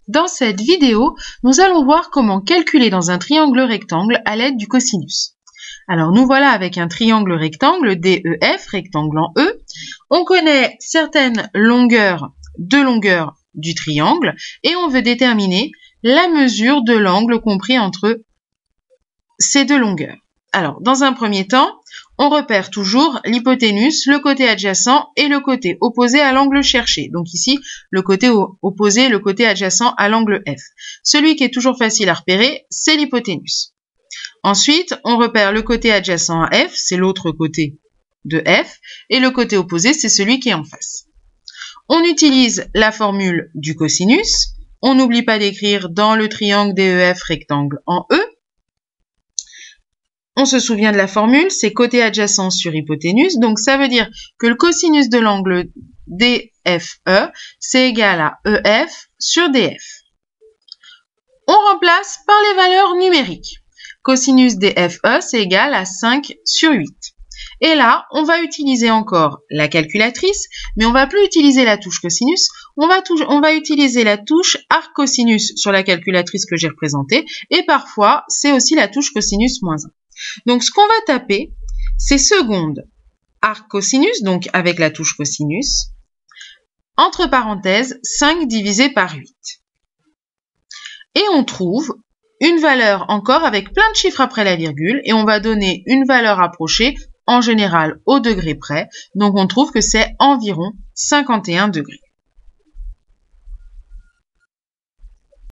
Dans cette vidéo, nous allons voir comment calculer dans un triangle rectangle à l'aide du cosinus. Alors nous voilà avec un triangle rectangle DEF, rectangle en E. On connaît certaines longueurs du triangle et on veut déterminer la mesure de l'angle compris entre ces deux longueurs. Alors, dans un premier temps, on repère toujours l'hypoténuse, le côté adjacent et le côté opposé à l'angle cherché. Donc ici, le côté opposé, le côté adjacent à l'angle F. Celui qui est toujours facile à repérer, c'est l'hypoténuse. Ensuite, on repère le côté adjacent à F, c'est l'autre côté de F, et le côté opposé, c'est celui qui est en face. On utilise la formule du cosinus. On n'oublie pas d'écrire dans le triangle DEF rectangle en E. On se souvient de la formule, c'est côté adjacent sur hypoténuse. Donc, ça veut dire que le cosinus de l'angle DFE, c'est égal à EF sur DF. On remplace par les valeurs numériques. Cosinus DFE, c'est égal à 5 sur 8. Et là, on va utiliser encore la calculatrice, mais on va plus utiliser la touche cosinus, on va utiliser la touche arc cosinus sur la calculatrice que j'ai représentée, et parfois, c'est aussi la touche cosinus moins 1. Donc, ce qu'on va taper, c'est seconde arc cosinus, donc avec la touche cosinus, entre parenthèses, 5 divisé par 8. Et on trouve une valeur encore avec plein de chiffres après la virgule, et on va donner une valeur approchée, en général au degré près, donc on trouve que c'est environ 51 degrés.